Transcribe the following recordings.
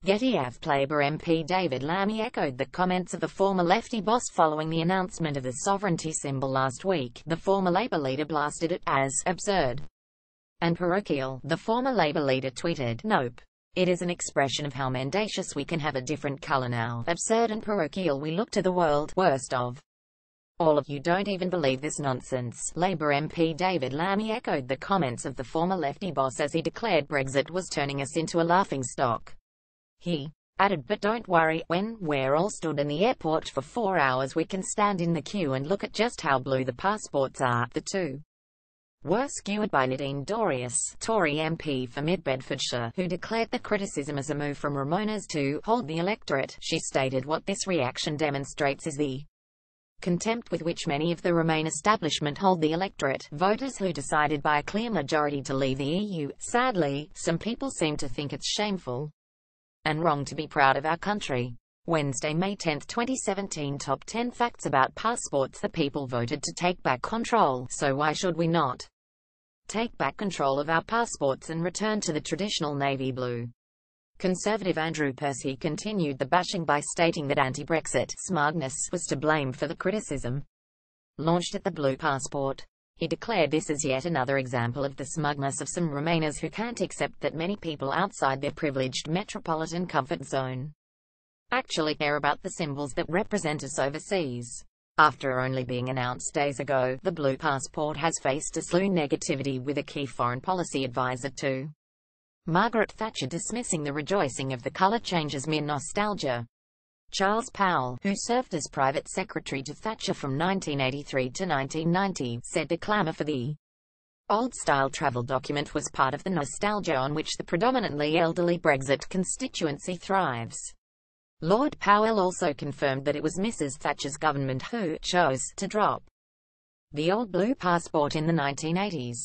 Getty Labour MP David Lammy echoed the comments of the former lefty boss following the announcement of the sovereignty symbol last week. The former Labour leader blasted it as absurd and parochial. The former Labour leader tweeted, "Nope. It is an expression of how mendacious we can have a different colour now. Absurd and parochial, we look to the world worst of. All of you don't even believe this nonsense." Labour MP David Lammy echoed the comments of the former lefty boss as he declared Brexit was turning us into a laughingstock. He added, "But don't worry, when we're all stood in the airport for 4 hours we can stand in the queue and look at just how blue the passports are." The two were skewered by Nadine Dorries, Tory MP for Mid Bedfordshire, who declared the criticism as a move from Remoaners to hold the electorate. She stated what this reaction demonstrates is the contempt with which many of the Remain establishment hold the electorate, voters who decided by a clear majority to leave the EU. Sadly, some people seem to think it's shameful and wrong to be proud of our country. Wednesday, May 10, 2017. Top 10 facts about passports. The people voted to take back control, so why should we not take back control of our passports and return to the traditional navy blue? Conservative Andrew Percy continued the bashing by stating that anti-Brexit smugness was to blame for the criticism launched at the blue passport. He declared this as yet another example of the smugness of some Remainers who can't accept that many people outside their privileged metropolitan comfort zone actually care about the symbols that represent us overseas. After only being announced days ago, the blue passport has faced a slew of negativity, with a key foreign policy advisor to Margaret Thatcher dismissing the rejoicing of the colour change as mere nostalgia. Charles Powell, who served as private secretary to Thatcher from 1983 to 1990, said the clamour for the old-style travel document was part of the nostalgia on which the predominantly elderly Brexit constituency thrives. Lord Powell also confirmed that it was Mrs. Thatcher's government who chose to drop the old blue passport in the 1980s.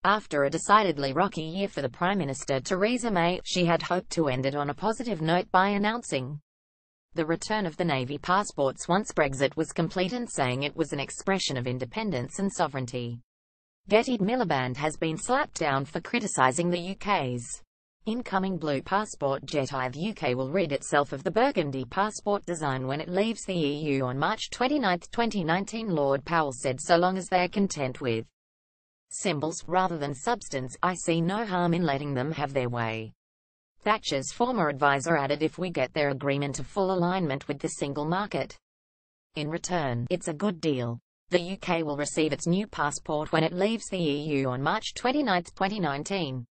After a decidedly rocky year for the Prime Minister Theresa May, she had hoped to end it on a positive note by announcing the return of the Navy passports once Brexit was complete and saying it was an expression of independence and sovereignty. Getty Miliband has been slapped down for criticising the UK's incoming blue passport. Getty: the UK will rid itself of the burgundy passport design when it leaves the EU on March 29, 2019. Lord Powell said so long as they are content with symbols rather than substance, I see no harm in letting them have their way. Thatcher's former advisor added, if we get their agreement to full alignment with the single market in return, it's a good deal. The UK will receive its new passport when it leaves the EU on March 29, 2019.